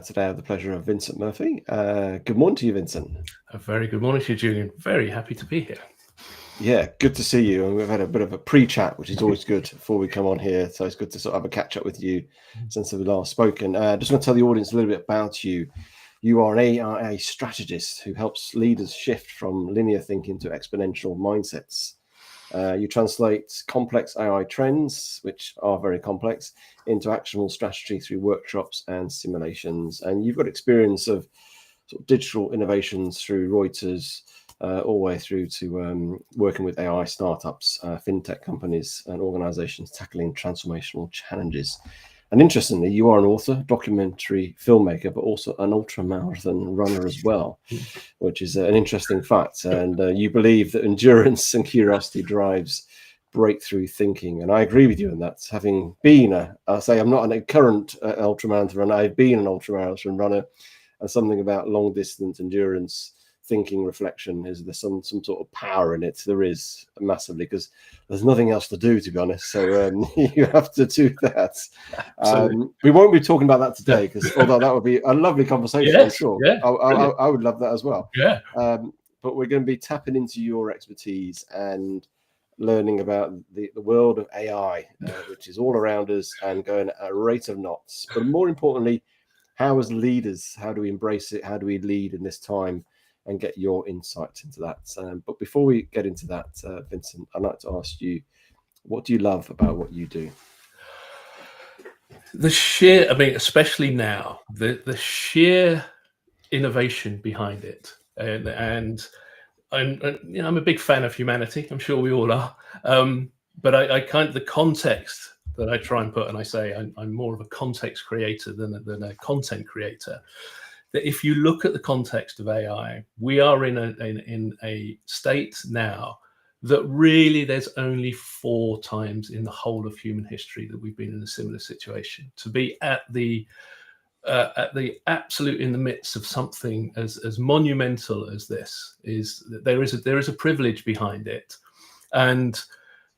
Today I have the pleasure of Vincent Murphy. Good morning to you, Vincent. A very good morning to you, Julian. Very happy to be here. Yeah, good to see you. And we've had a bit of a pre-chat, which is always good before we come on here. So it's good to sort of have a catch up with you since we last spoken. Just want to tell the audience a little bit about you. You are an AI strategist who helps leaders shift from linear thinking to exponential mindsets. You translate complex AI trends, which are very complex, into actionable strategy through workshops and simulations. And you've got experience of sort of digital innovations through Reuters, all the way through to working with AI startups, fintech companies, and organizations tackling transformational challenges. And interestingly, you are an author, documentary filmmaker, but also an ultramarathon runner as well, which is an interesting fact. And you believe that endurance and curiosity drives breakthrough thinking. And I agree with you in that. Having been I'll say I'm not a current ultramarathon runner, I've been an ultramarathon runner, and something about long distance endurance thinking reflection is there's some sort of power in it. There is massively, because there's nothing else to do, to be honest. So you have to do that. We won't be talking about that today, because although that would be a lovely conversation, yes, I'm sure. Yeah, I would love that as well. Yeah. But we're going to be tapping into your expertise and learning about the world of AI, which is all around us and going at a rate of knots. But more importantly, how as leaders, how do we embrace it? How do we lead in this time? And get your insight into that. But before we get into that, Vincent, I'd like to ask you, what do you love about what you do? The sheer, especially now, the sheer innovation behind it, and I'm a big fan of humanity. I'm sure we all are. But I the context that I try and put, and I say I'm more of a context creator than a content creator. That if you look at the context of AI, we are in a state now that really there's only 4 times in the whole of human history that we've been in a similar situation. To be at the absolute in the midst of something as monumental as this is, there is a privilege behind it, and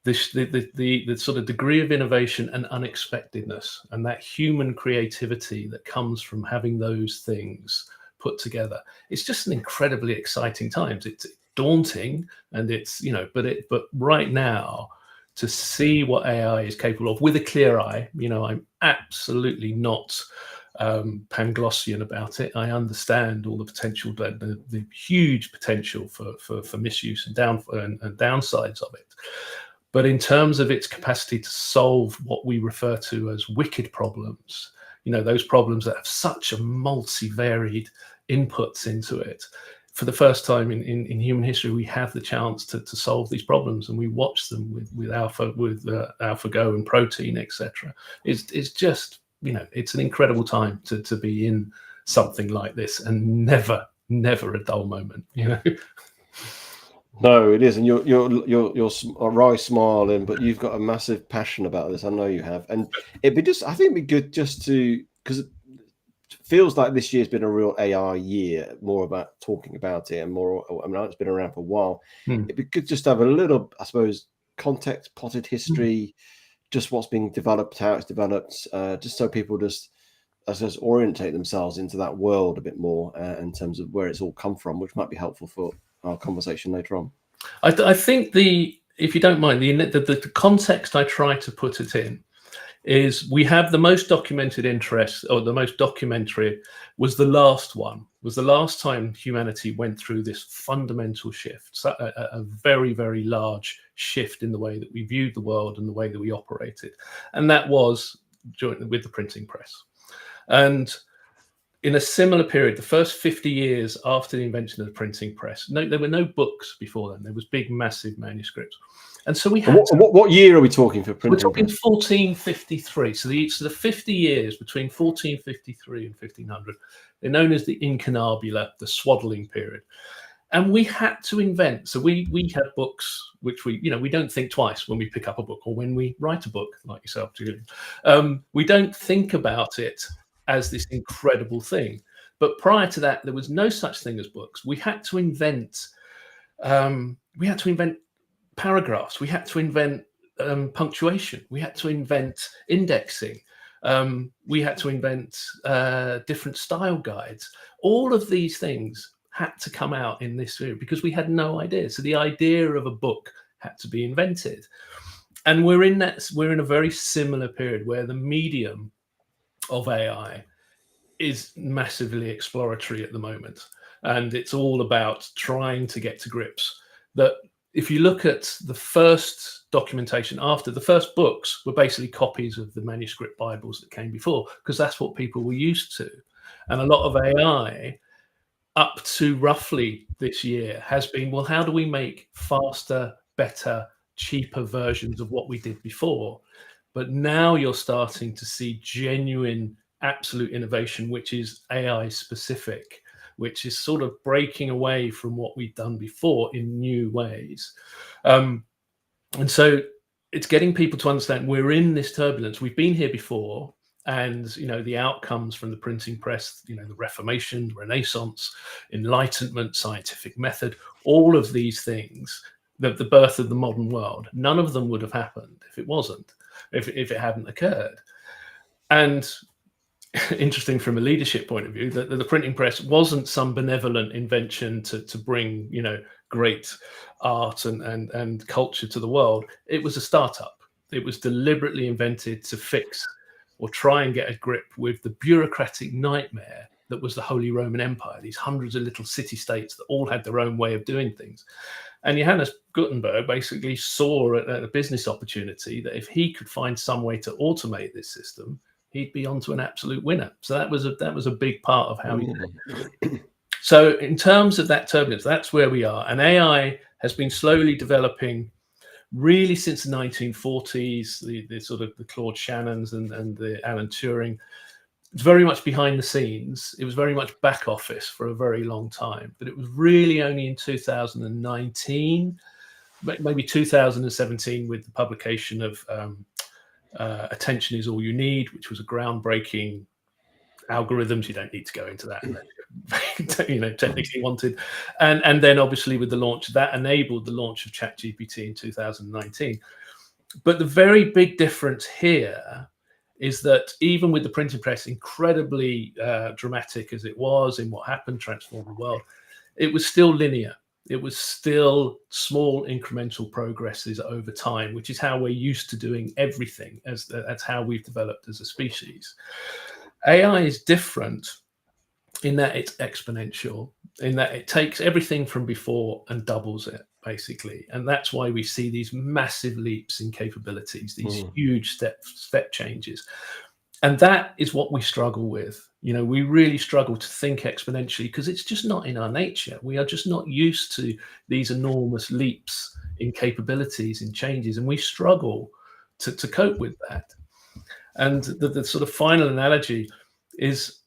the sort of degree of innovation and unexpectedness and that human creativity that comes from having those things put together. It's just an incredibly exciting time. It's daunting, and it's, but right now, to see what AI is capable of with a clear eye, I'm absolutely not Panglossian about it. I understand all the potential, the huge potential for misuse and downsides of it. But in terms of its capacity to solve what we refer to as wicked problems, those problems that have such a multivaried inputs into it, for the first time in human history, we have the chance to solve these problems, and we watch them with AlphaGo and Protein, etc. It's just, it's an incredible time to be in something like this, and never a dull moment, No, it is, and you're wry smiling, but you've got a massive passion about this. I know you have, and I think it'd be good just to, because it feels like this year's been a real AI year, more about talking about it, and more. It's been around for a while. It'd be good just to have a little, I suppose, context, potted history, just what's being developed, how it's developed, just so people just, I suppose, orientate themselves into that world a bit more in terms of where it's all come from, which might be helpful for our conversation later on. I think if you don't mind, the context I try to put it in is, we have the most documented interest, or the most documentary was the last time humanity went through this fundamental shift, a very, very large shift in the way that we viewed the world and the way that we operated. And that was with the printing press. And in a similar period, the first 50 years after the invention of the printing press, there were no books before then. There was big, massive manuscripts. And so we had what year are we talking for printing? We're talking 1453. So the 50 years between 1453 and 1500, they're known as the incunabula, the swaddling period. And we had to invent. So we had books which we don't think twice when we pick up a book, or when we write a book like yourself, Julian. We don't think about it as this incredible thing. But prior to that, there was no such thing as books. We had to invent paragraphs. We had to invent punctuation. We had to invent indexing. We had to invent different style guides. All of these things had to come out in this period because we had no idea. So the idea of a book had to be invented. And we're in a very similar period where the medium of AI is massively exploratory at the moment. And it's all about trying to get to grips that if you look at the first documentation after the first books were basically copies of the manuscript Bibles that came before, because that's what people were used to. And a lot of AI up to roughly this year has been, well, how do we make faster, better, cheaper versions of what we did before? But now you're starting to see genuine, absolute innovation, which is AI specific, which is sort of breaking away from what we've done before in new ways. And so it's getting people to understand we're in this turbulence. We've been here before. And, the outcomes from the printing press, the Reformation, Renaissance, Enlightenment, scientific method, all of these things, the birth of the modern world, none of them would have happened if it hadn't occurred. And interesting from a leadership point of view, that the printing press wasn't some benevolent invention to bring, great art and culture to the world. It was a startup. It was deliberately invented to fix or try and get a grip with the bureaucratic nightmare that was the Holy Roman Empire, these hundreds of little city-states that all had their own way of doing things. And Johannes Gutenberg basically saw a business opportunity that if he could find some way to automate this system, he'd be onto an absolute winner. So that was a big part of how he did it. So in terms of that turbulence, that's where we are. And AI has been slowly developing really since the 1940s, the sort of the Claude Shannons and the Alan Turing. It's very much behind the scenes. It was very much back office for a very long time. But it was really only in 2019, maybe 2017, with the publication of Attention is All You Need, which was a groundbreaking algorithms. You don't need to go into that. Technically wanted, and then obviously with the launch that enabled the launch of ChatGPT in 2019. But the very big difference here is that even with the printing press, incredibly dramatic as it was in what happened, transformed the world, it was still linear. It was still small incremental progresses over time, which is how we're used to doing everything. That's how we've developed as a species. AI is different in that it's exponential, in that it takes everything from before and doubles it, basically. And that's why we see these massive leaps in capabilities, these huge step changes. And that is what we struggle with. We really struggle to think exponentially because it's just not in our nature. We are just not used to these enormous leaps in capabilities, in changes, and we struggle to cope with that. And the sort of final analogy is,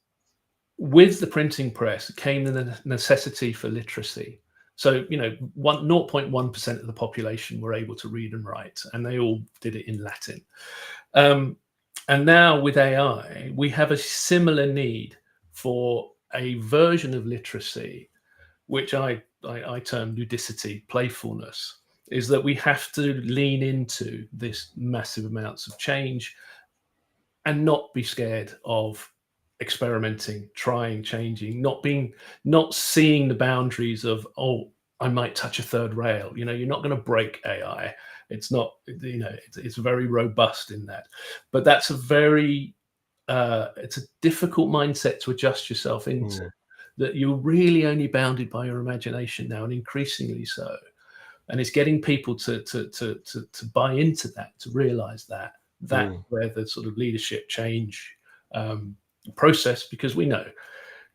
with the printing press came the necessity for literacy. So, 0.1% of the population were able to read and write, and they all did it in Latin. And now with AI, we have a similar need for a version of literacy, which I term ludicity, playfulness, is that we have to lean into this massive amounts of change and not be scared of experimenting, trying, changing, not seeing the boundaries of, I might touch a third rail. You're not going to break AI. It's not, it's very robust in that. But that's it's a difficult mindset to adjust yourself into, that you're really only bounded by your imagination now, and increasingly so. And it's getting people to buy into that, to realize that where the sort of leadership change process, because we know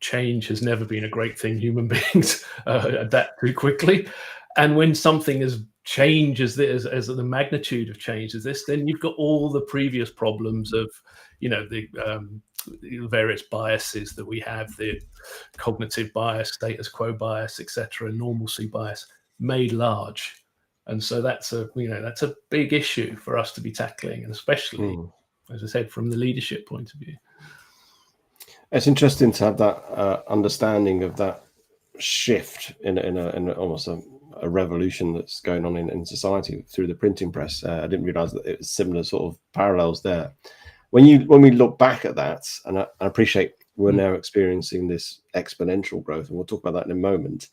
change has never been a great thing. Human beings adapt too quickly, and when something as change as this, as the magnitude of change as this, then you've got all the previous problems of the various biases that we have, the cognitive bias, status quo bias, etc., normalcy bias made large. And so that's a big issue for us to be tackling, and especially as I said, from the leadership point of view. It's interesting to have that understanding of that shift in almost a revolution that's going on in society through the printing press. I didn't realize that it was similar sort of parallels there. when we look back at that, and I appreciate we're Mm. now experiencing this exponential growth, and we'll talk about that in a moment.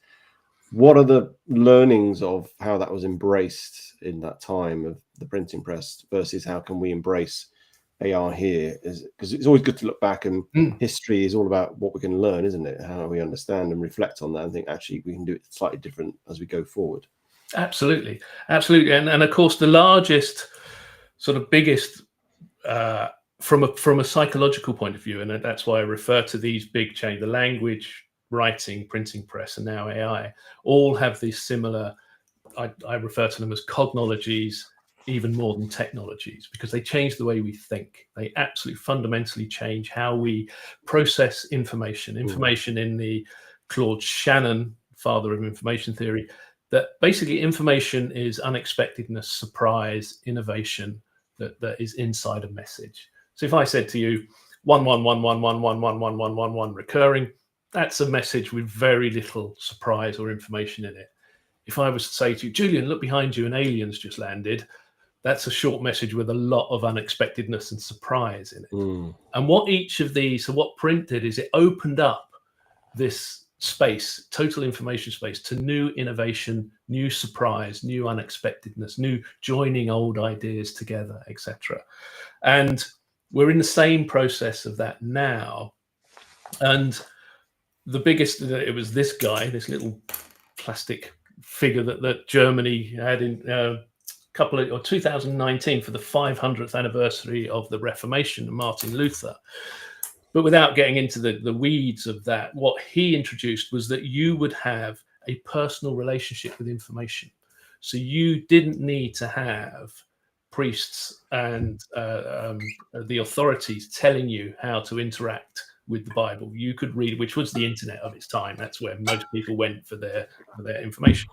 What are the learnings of how that was embraced in that time of the printing press versus how can we embrace AR here? Because it's always good to look back, and history is all about what we can learn, isn't it? How we understand and reflect on that and think actually we can do it slightly different as we go forward. Absolutely, absolutely, and of course the largest, sort of biggest, from a psychological point of view, and that's why I refer to these big change, the language, writing, printing press, and now AI, all have these similar. I refer to them as cognologies, even more than technologies, because they change the way we think. They absolutely fundamentally change how we process information. Information in the Claude Shannon, father of information theory, that basically information is unexpectedness, surprise, innovation that is inside a message. So if I said to you, 1111111111 recurring, that's a message with very little surprise or information in it. If I was to say to you, Julian, look behind you, an alien's just landed, that's a short message with a lot of unexpectedness and surprise in it. And what each of these, so what print did is it opened up this space, total information space, to new innovation, new surprise, new unexpectedness, new joining old ideas together, etc. And we're in the same process of that now. And the biggest, it was this guy, this little plastic figure that Germany had in 2019 for the 500th anniversary of the Reformation of Martin Luther. But without getting into the weeds of that, what he introduced was that you would have a personal relationship with information. So you didn't need to have priests and the authorities telling you how to interact with the Bible. You could read, which was the internet of its time. That's where most people went for their information.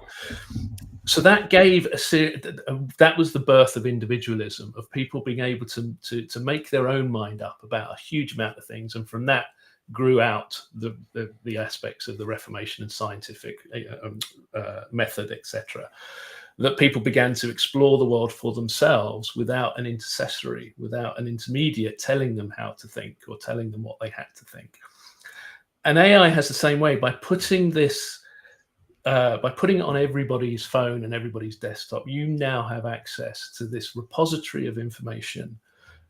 So that gave that was the birth of individualism, of people being able to make their own mind up about a huge amount of things, and from that grew out the aspects of the Reformation and scientific method, etc. That people began to explore the world for themselves without an intercessory, without an intermediate telling them how to think or telling them what they had to think. And AI has the same way. By putting this, by putting it on everybody's phone and everybody's desktop, you now have access to this repository of information,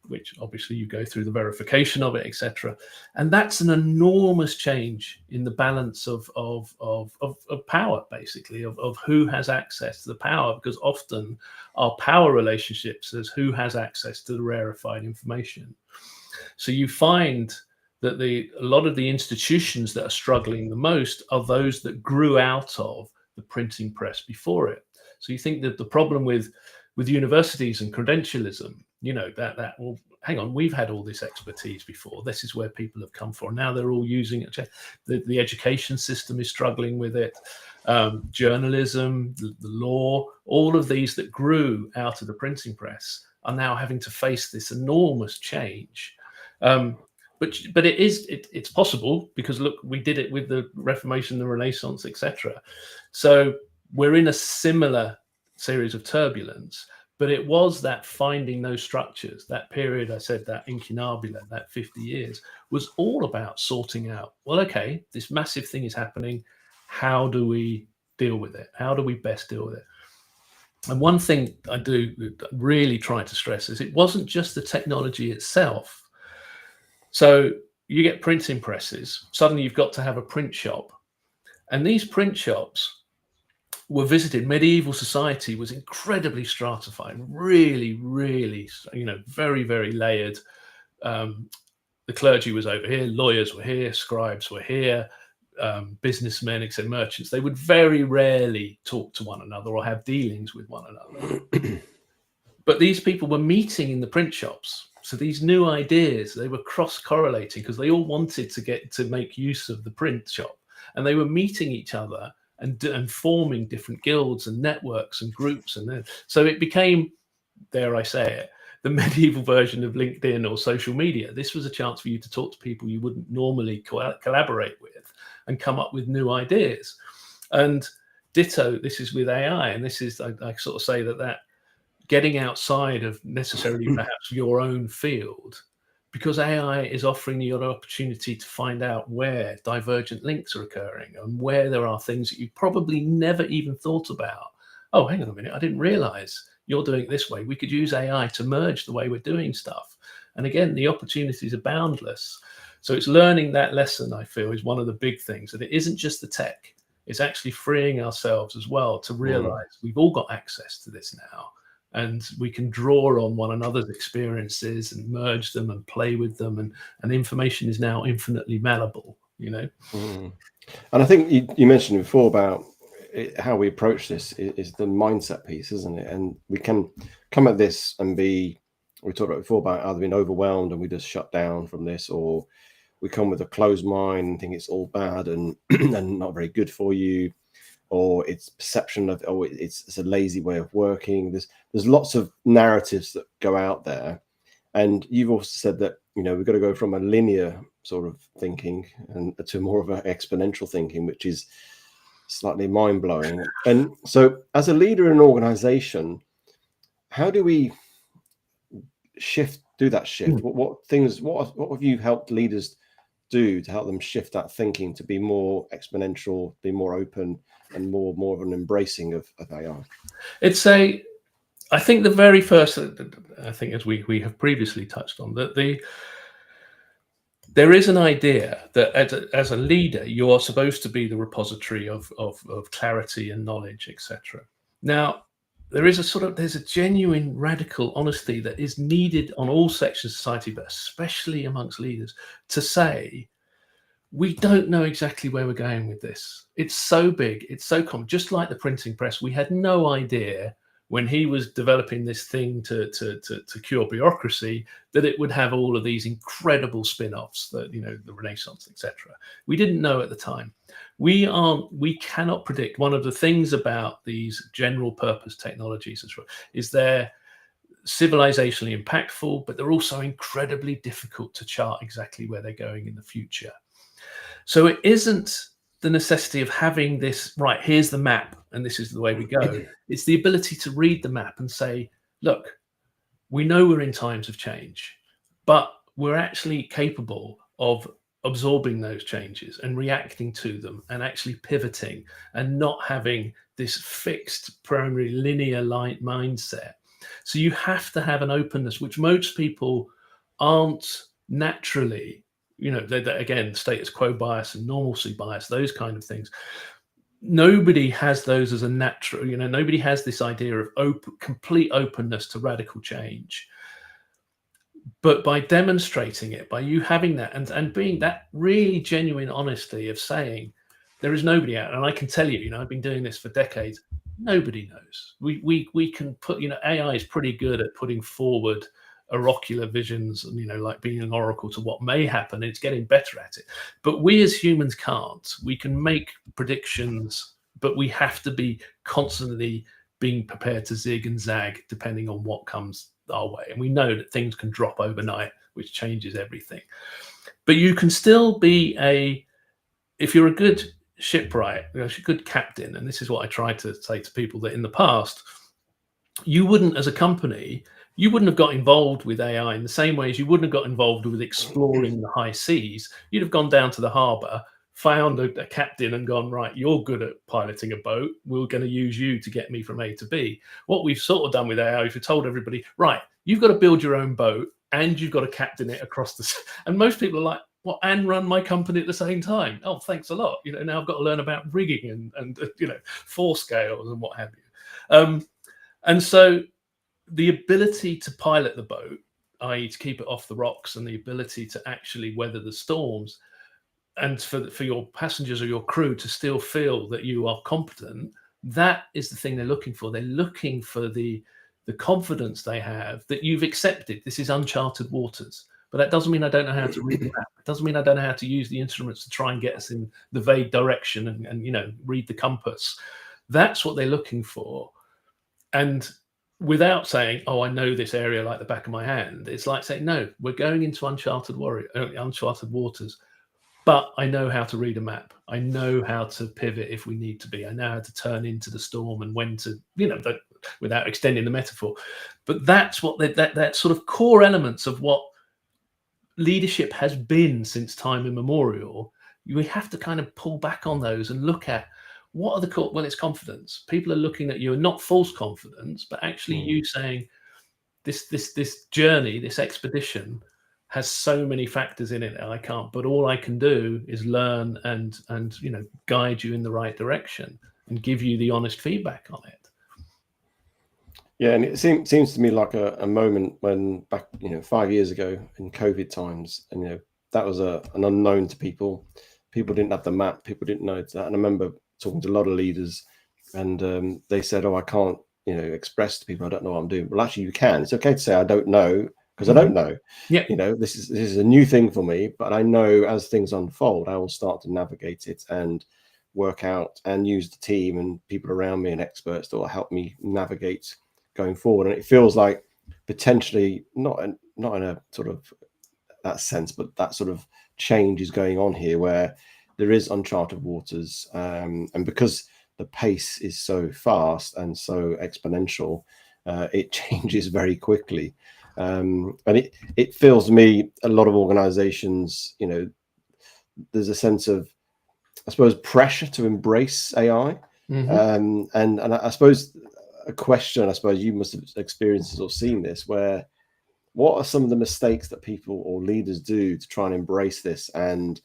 which obviously you go through the verification of it, etc. And that's an enormous change in the balance of power, basically, of who has access to the power, because often our power relationships is who has access to the rarefied information. So you find that a lot of the institutions that are struggling the most are those that grew out of the printing press before it. So you think that the problem with universities and credentialism, that well, hang on, we've had all this expertise before. This is where people have come from. Now they're all using it. The education system is struggling with it. Journalism, the law, all of these that grew out of the printing press are now having to face this enormous change. But it's possible, because look, we did it with the Reformation, the Renaissance, etc. So we're in a similar series of turbulence, but it was that finding those structures, that period, I said, that incunabula, that 50 years, was all about sorting out, well, okay, this massive thing is happening. How do we deal with it? How do we best deal with it? And one thing I do really try to stress is it wasn't just the technology itself. So you get printing presses, suddenly you've got to have a print shop. And these print shops were visited. Medieval society was incredibly stratified, really, really, very, very layered. The clergy was over here, lawyers were here, scribes were here, businessmen, except merchants. They would very rarely talk to one another or have dealings with one another. But these people were meeting in the print shops. So these new ideas, they were cross-correlating because they all wanted to get to make use of the print shop. And they were meeting each other and forming different guilds and networks and groups. And then, so it became, dare I say it, the medieval version of LinkedIn or social media. This was a chance for you to talk to people you wouldn't normally collaborate with and come up with new ideas. And ditto, this is with AI. And this is, I sort of say that getting outside of necessarily perhaps your own field because AI is offering you an opportunity to find out where divergent links are occurring and where there are things that you probably never even thought about. Oh, hang on a minute, I didn't realize you're doing it this way. We could use AI to merge the way we're doing stuff. And again, the opportunities are boundless. So it's learning that lesson, I feel, is one of the big things, that it isn't just the tech, it's actually freeing ourselves as well to realize we've all got access to this now, and we can draw on one another's experiences and merge them and play with them, and information is now infinitely malleable, you know. Mm. And I think you mentioned before about how we approach this is the mindset piece, isn't it? And we can come at this and we talked about before about either being overwhelmed and we just shut down from this, or we come with a closed mind and think it's all bad and and not very good for you, or it's perception of, oh, it's a lazy way of working. There's lots of narratives that go out there. And you've also said that, we've got to go from a linear sort of thinking and to more of an exponential thinking, which is slightly mind-blowing. And so as a leader in an organization, how do we do that shift? What have you helped leaders do to help them shift that thinking to be more exponential, be more open, and more of an embracing of AI? I think the very first, I think, as we have previously touched on, that there is an idea that as a leader, you are supposed to be the repository of clarity and knowledge, etc. Now, there's a genuine radical honesty that is needed on all sections of society, but especially amongst leaders, to say, we don't know exactly where we're going with this. It's so big, it's so common. Just like the printing press, we had no idea when he was developing this thing to cure bureaucracy that it would have all of these incredible spin-offs, that, the Renaissance, etc. We didn't know at the time. We cannot predict. One of the things about these general purpose technologies is they're civilizationally impactful, but they're also incredibly difficult to chart exactly where they're going in the future. So it isn't the necessity of having this, right, here's the map and this is the way we go. It's the ability to read the map and say, look, we know we're in times of change, but we're actually capable of absorbing those changes and reacting to them and actually pivoting and not having this fixed primary linear line mindset. So you have to have an openness, which most people aren't naturally. Again, status quo bias and normalcy bias, those kind of things. Nobody has those as a natural, nobody has this idea of complete openness to radical change. But by demonstrating it, by you having that and being that really genuine honesty of saying, there is nobody out, and I can tell you, I've been doing this for decades, nobody knows. We can put, AI is pretty good at putting forward oracular visions and, like being an oracle to what may happen. It's getting better at it. But we as humans can't. We can make predictions, but we have to be constantly being prepared to zig and zag depending on what comes our way. And we know that things can drop overnight, which changes everything. But you can still be if you're a good shipwright, a good captain, and this is what I try to say to people, that in the past, you wouldn't, as a company, you wouldn't have got involved with AI in the same way as you wouldn't have got involved with exploring the high seas. You'd have gone down to the harbour, found a captain and gone, right, you're good at piloting a boat. We're going to use you to get me from A to B. What we've sort of done with AI is we've told everybody, right, you've got to build your own boat and you've got to captain it across the... And most people are like, well, and run my company at the same time. Oh, thanks a lot. Now I've got to learn about rigging and four scales and what have you. And so the ability to pilot the boat, i.e. to keep it off the rocks, and the ability to actually weather the storms, and for your passengers or your crew to still feel that you are competent, that is the thing they're looking for. They're looking for the confidence they have that you've accepted. This is uncharted waters. But that doesn't mean I don't know how to read the map. It doesn't mean I don't know how to use the instruments to try and get us in the vague direction and read the compass. That's what they're looking for. And without saying, oh, I know this area like the back of my hand, it's like saying, no, we're going into uncharted waters, but I know how to read a map. I know how to pivot if we need to be. I know how to turn into the storm and when to, without extending the metaphor. But that's what that sort of core elements of what leadership has been since time immemorial, we have to kind of pull back on those and look at what are the well, it's confidence. People are looking at you, and not false confidence, but actually you saying this journey, this expedition has so many factors in it that I can't, but all I can do is learn and guide you in the right direction and give you the honest feedback on it. Yeah, and it seems to me like a moment when back 5 years ago in COVID times, and that was an unknown to people. People didn't have the map. People didn't know that. And I remember talking to a lot of leaders, and they said, "Oh, I can't express to people I don't know what I'm doing." Well, actually, you can. It's okay to say I don't know, because I don't know. Yeah. This is a new thing for me, but I know as things unfold, I will start to navigate it and work out and use the team and people around me and experts that will help me navigate going forward. And it feels like potentially not in a sort of that sense, but that sort of change is going on here where there is uncharted waters, and because the pace is so fast and so exponential, it changes very quickly, and it feels to me a lot of organizations, there's a sense of, I suppose, pressure to embrace AI. And I suppose a question, I suppose you must have experienced or seen this, where what are some of the mistakes that people or leaders do to try and embrace this and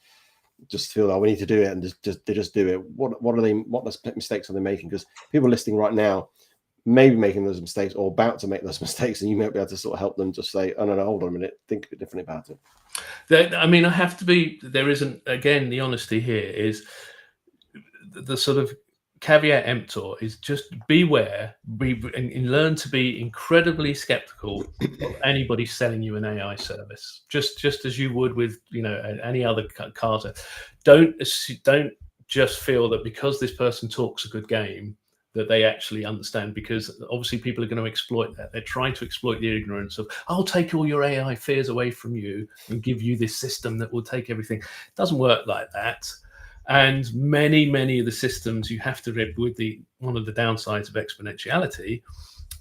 just feel, oh, we need to do it, and they just do it? What mistakes are they making? Because people listening right now may be making those mistakes or about to make those mistakes, and you might be able to sort of help them just say, oh, no, hold on a minute, think a bit differently about it. I mean, I have to be, there isn't, again, the honesty here is the sort of caveat emptor is just beware, and learn to be incredibly skeptical of anybody selling you an AI service, just as you would with any other car. Don't just feel that because this person talks a good game that they actually understand, because obviously people are going to exploit that. They're trying to exploit the ignorance of, I'll take all your AI fears away from you and give you this system that will take everything. It doesn't work like that. And many of the systems you have to live with, one of the downsides of exponentiality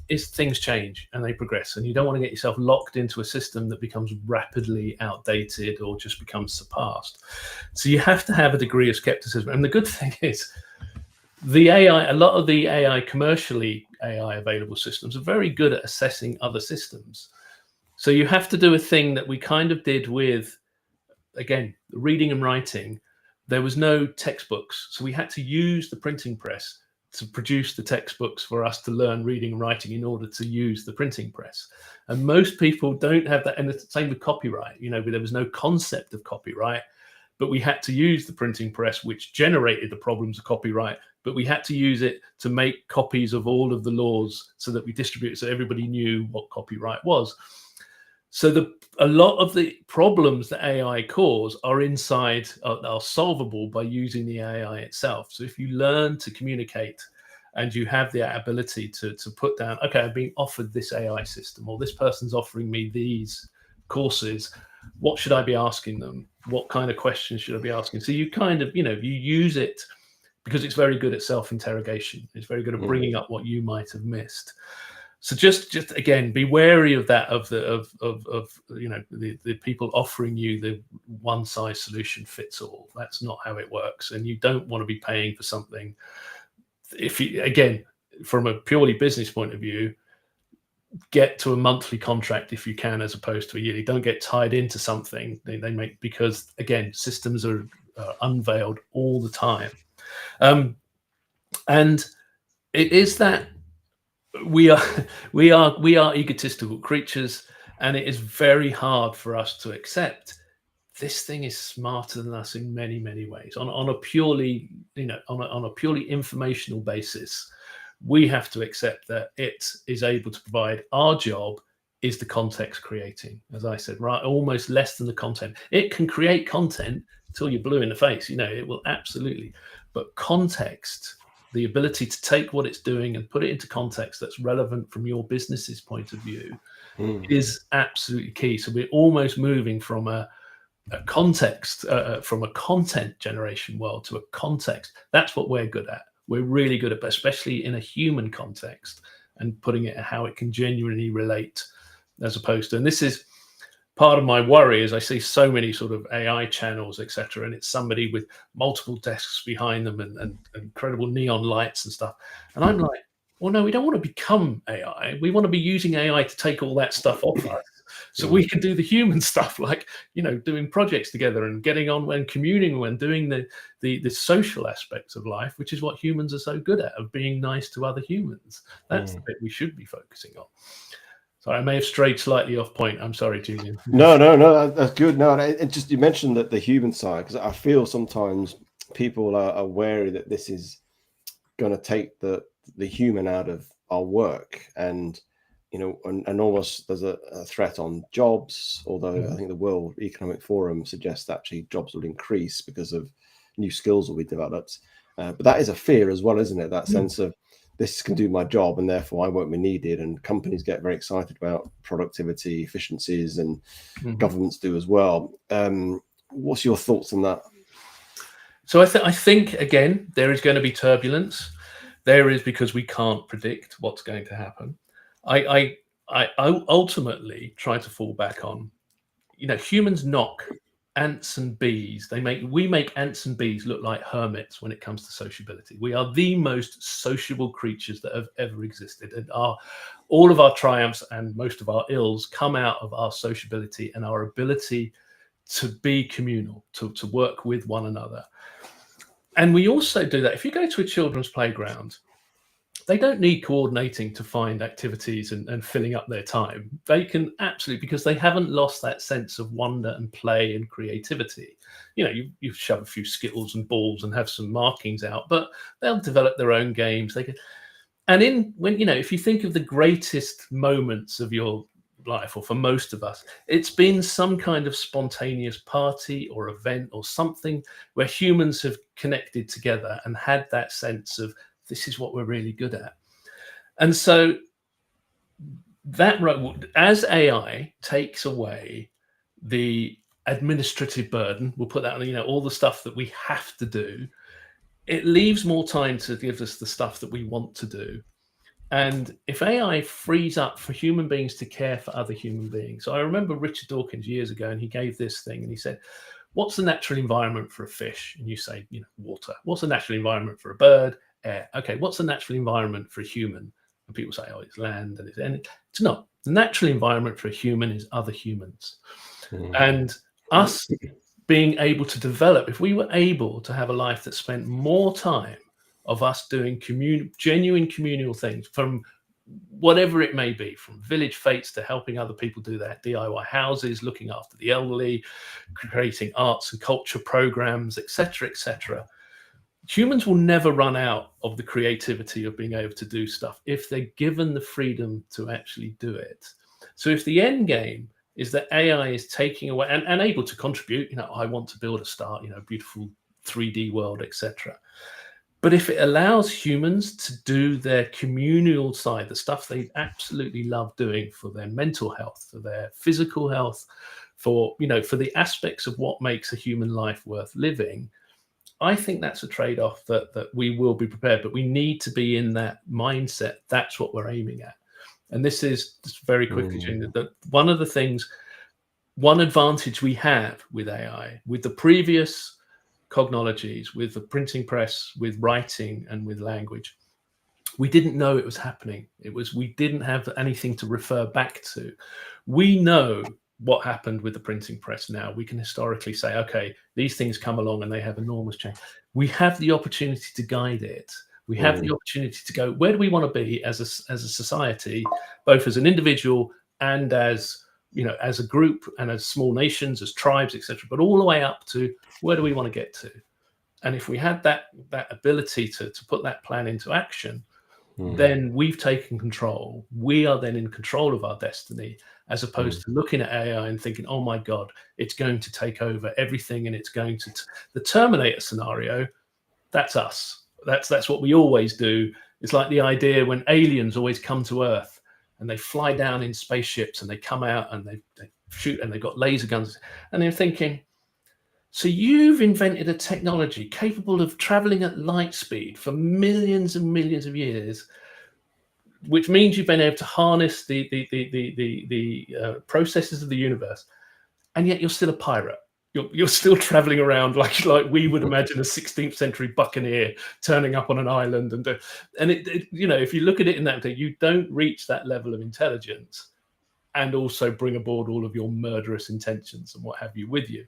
is things change and they progress, and you don't want to get yourself locked into a system that becomes rapidly outdated or just becomes surpassed. So you have to have a degree of skepticism. And the good thing is, a lot of the commercially AI available systems are very good at assessing other systems. So you have to do a thing that we kind of did with, again, reading and writing. There was no textbooks, so we had to use the printing press to produce the textbooks for us to learn reading and writing in order to use the printing press. And most people don't have that. And the same with copyright. There was no concept of copyright, but we had to use the printing press, which generated the problems of copyright, but we had to use it to make copies of all of the laws so that we distribute it so everybody knew what copyright was. So a lot of the problems that AI cause are solvable by using the AI itself. So if you learn to communicate and you have the ability to put down, okay, I've been offered this AI system, or this person's offering me these courses, what should I be asking them? What kind of questions should I be asking? So you kind of, you use it because it's very good at self-interrogation. It's very good at bringing up what you might have missed. So just again, be wary of that, of the people offering you the one size solution fits all. That's not how it works, and you don't want to be paying for something. If you, again, from a purely business point of view, get to a monthly contract if you can, as opposed to a yearly. Don't get tied into something they make, because again, systems are unveiled all the time, and it is that. We are egotistical creatures, and it is very hard for us to accept this thing is smarter than us in many ways. On a purely on a purely informational basis, we have to accept that it is able to provide. Our job is the context creating, as I said, right? Almost less than the content. It can create content until you're blue in the face. It will absolutely, but context. The ability to take what it's doing and put it into context that's relevant from your business's point of view is absolutely key. So we're almost moving from a context, from a content generation world to a context. That's what we're good at. We're really good at, especially in a human context, and putting it how it can genuinely relate, as opposed to, and this is part of my worry is I see so many sort of AI channels, etc., and it's somebody with multiple desks behind them and incredible neon lights and stuff. And I'm like, well, no, we don't want to become AI. We want to be using AI to take all that stuff off us, so we can do the human stuff, like doing projects together and getting on and communing and doing the social aspects of life, which is what humans are so good at, of being nice to other humans. That's the bit we should be focusing on. Sorry, I may have strayed slightly off point. I'm sorry, Julian. No, that's good. No, it just, you mentioned that the human side, because I feel sometimes people are wary that this is going to take the human out of our work, and and almost there's a threat on jobs. Although I think the World Economic Forum suggests actually jobs will increase because of new skills will be developed. But that is a fear as well, isn't it? That sense of, this can do my job and therefore I won't be needed. And companies get very excited about productivity, efficiencies, and governments do as well. What's your thoughts on that? So I think, again, there is going to be turbulence. There is, because we can't predict what's going to happen. I ultimately try to fall back on, humans knock ants and bees. We make ants and bees look like hermits when it comes to sociability. We are the most sociable creatures that have ever existed, and all of our triumphs and most of our ills come out of our sociability and our ability to be communal, to work with one another. And we also do that. If you go to a children's playground, they don't need coordinating to find activities and filling up their time. They can absolutely, because they haven't lost that sense of wonder and play and creativity. You shove a few skittles and balls and have some markings out, but they'll develop their own games. They can, and if you think of the greatest moments of your life, or for most of us, it's been some kind of spontaneous party or event or something where humans have connected together and had that sense of, this is what we're really good at. And so that, as AI takes away the administrative burden, we'll put that on, all the stuff that we have to do, it leaves more time to give us the stuff that we want to do. And if AI frees up for human beings to care for other human beings. So I remember Richard Dawkins years ago, and he gave this thing, and he said, what's the natural environment for a fish? And you say, water. What's the natural environment for a bird? Air. Okay, what's the natural environment for a human? And people say, oh, it's land, and it's not. The natural environment for a human is other humans. And us being able to develop, if we were able to have a life that spent more time of us doing genuine communal things, from whatever it may be, from village fetes to helping other people do their DIY houses, looking after the elderly, creating arts and culture programs, etc., etc. Humans will never run out of the creativity of being able to do stuff if they're given the freedom to actually do it. So if the end game is that AI is taking away and able to contribute, I want to build a start, beautiful 3D world, etc. But if it allows humans to do their communal side, the stuff they absolutely love doing for their mental health, for their physical health, for the aspects of what makes a human life worth living, I think that's a trade-off that we will be prepared, but we need to be in that mindset. That's what we're aiming at. And this is, just very quickly, that one advantage we have with AI, with the previous cognologies, with the printing press, with writing, and with language, we didn't know it was happening. We didn't have anything to refer back to. We know what happened with the printing press now. We can historically say, okay, these things come along and they have enormous change. We have the opportunity to guide it. We have the opportunity to go, where do we want to be as a society, both as an individual and as a group, and as small nations, as tribes, etc., but all the way up to, where do we want to get to? And if we had that ability to put that plan into action, then we've taken control. We are then in control of our destiny, as opposed to looking at AI and thinking, oh my God, it's going to take over everything, and it's going to the Terminator scenario. That's us. That's what we always do. It's like the idea when aliens always come to Earth and they fly down in spaceships and they come out and they shoot, and they've got laser guns, and they're thinking, so you've invented a technology capable of traveling at light speed for millions and millions of years, which means you've been able to harness the processes of the universe. and yet you're still a pirate. You're still traveling around like we would imagine a 16th century buccaneer turning up on an island, and it you know, if you look at it in that way, you don't reach that level of intelligence and also bring aboard all of your murderous intentions and what have you with you.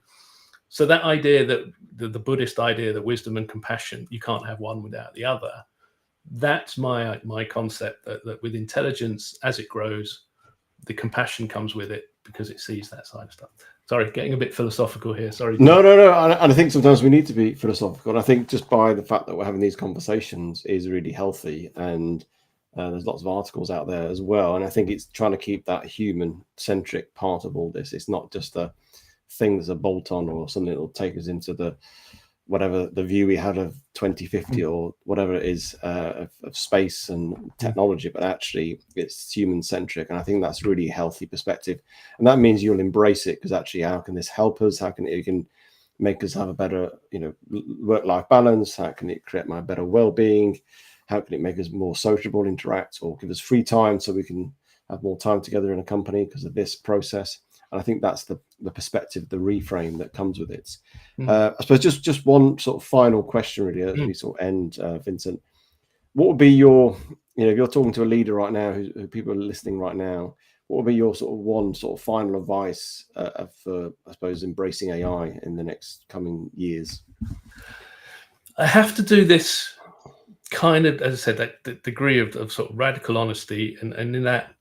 So that idea that the Buddhist idea that wisdom and compassion, you can't have one without the other, that's my concept, that with intelligence, as it grows, the compassion comes with it because it sees that side of stuff. Sorry, getting a bit philosophical here. Sorry. No. And I think sometimes we need to be philosophical. And I think just by the fact that we're having these conversations is really healthy. And there's lots of articles out there as well. And I think it's trying to keep that human-centric part of all this. It's not just a thing that's a bolt-on or something that will take us into the whatever the view we had of 2050 or whatever it is of space and technology, but actually it's human-centric. And I think that's really healthy perspective. And that means you'll embrace it, because actually, how can this help us? How can it can make us have a better, work-life balance? How can it create my better well-being? How can it make us more sociable, interact, or give us free time so we can have more time together in a company because of this process? And I think that's the perspective, the reframe that comes with it. I suppose just one sort of final question really as we sort of end, Vincent. What would be your, if you're talking to a leader right now, who people are listening right now, what would be your sort of one sort of final advice for, I suppose, embracing AI in the next coming years? I have to do this kind of, as I said, that degree of sort of radical honesty, and in that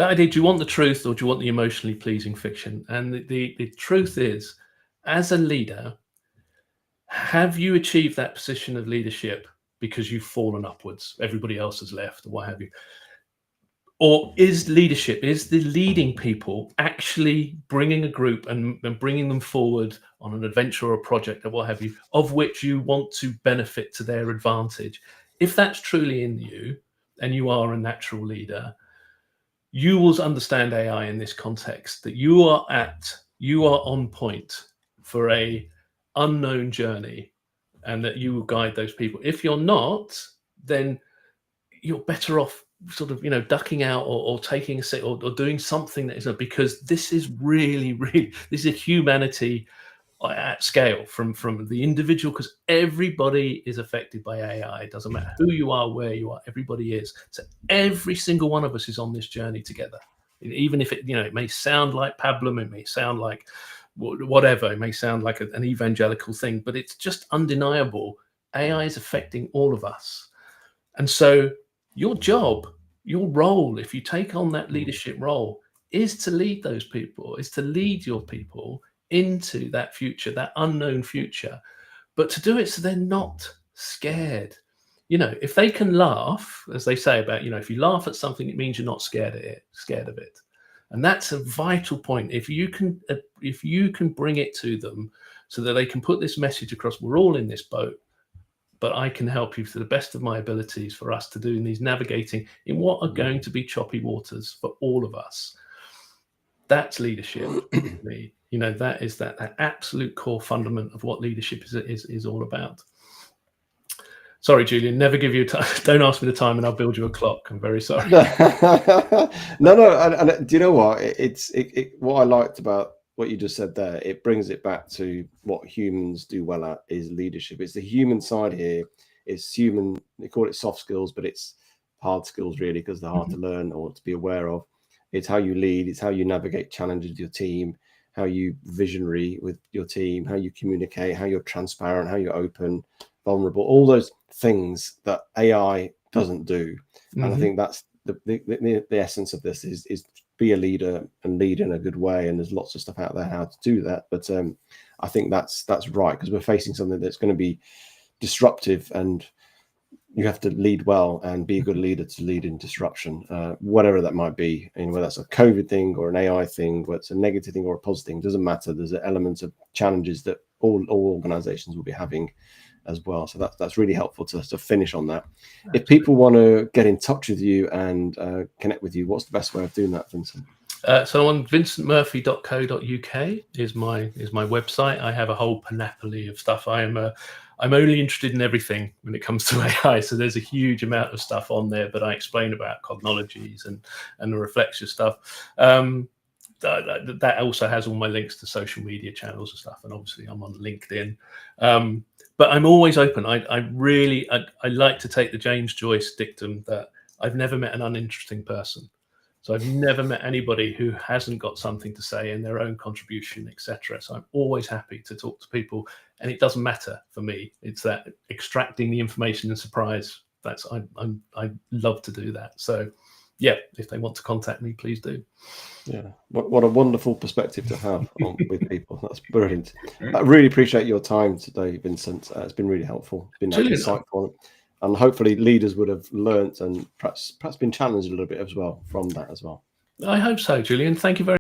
idea, do you want the truth or do you want the emotionally pleasing fiction? And the truth is, as a leader, have you achieved that position of leadership because you've fallen upwards, everybody else has left, or what have you? Or is the leading people actually bringing a group and bringing them forward on an adventure or a project or what have you, of which you want to benefit to their advantage? If that's truly in you and you are a natural leader, you will understand AI in this context, that you are on point for a unknown journey, and that you will guide those people. If you're not, then you're better off sort of, ducking out or taking a seat or doing something that isn't, because this is really, this is humanity at scale, from the individual, because everybody is affected by AI. It doesn't matter who you are, where you are, everybody is. So every single one of us is on this journey together. Even if it may sound like pablum, it may sound like whatever, it may sound like an evangelical thing, but it's just undeniable. AI is affecting all of us. And so your job, your role, if you take on that leadership role, is to lead those people, is to lead your people into that future, that unknown future, but to do it so they're not scared. If they can laugh, as they say about, if you laugh at something, it means you're not scared of it. And that's a vital point. If you can bring it to them so that they can put this message across, we're all in this boat, but I can help you to the best of my abilities for us to do in these navigating in what are going to be choppy waters for all of us. That's leadership to me. That is that absolute core fundament of what leadership is all about. Sorry, Julian, never give you time. Don't ask me the time and I'll build you a clock. I'm very sorry. No. And do you know what? What I liked about what you just said there, it brings it back to what humans do well at, is leadership. It's the human side here. It's human. They call it soft skills, but it's hard skills really, because they're hard to learn or to be aware of. It's how you lead. It's how you navigate challenges with your team, how you visionary with your team, how you communicate, how you're transparent, how you're open, vulnerable, all those things that AI doesn't do. And I think that's the essence of this is be a leader and lead in a good way. And there's lots of stuff out there how to do that. But I think that's right, because we're facing something that's going to be disruptive, and you have to lead well and be a good leader to lead in disruption, whatever that might be. And whether that's a COVID thing or an AI thing, whether it's a negative thing or a positive thing, doesn't matter. There's an element of challenges that all organizations will be having as well. So that's really helpful to finish on that. If people want to get in touch with you and connect with you, what's the best way of doing that, Vincent? So on vincentmurphy.co.uk is my website. I have a whole panoply of stuff. I'm only interested in everything when it comes to AI. So there's a huge amount of stuff on there, but I explain about cognologies and the reflexive stuff. that also has all my links to social media channels and stuff, and obviously I'm on LinkedIn. But I'm always open. I like to take the James Joyce dictum that I've never met an uninteresting person. So I've never met anybody who hasn't got something to say in their own contribution, etc. So I'm always happy to talk to people, and it doesn't matter for me. It's that extracting the information and surprise. I love to do that. So yeah, if they want to contact me, please do. Yeah, what a wonderful perspective to have with people. That's brilliant. I really appreciate your time today, Vincent. It's been really helpful, been insightful, and hopefully leaders would have learnt and perhaps been challenged a little bit as well from that as well. I hope so, Julian. Thank you very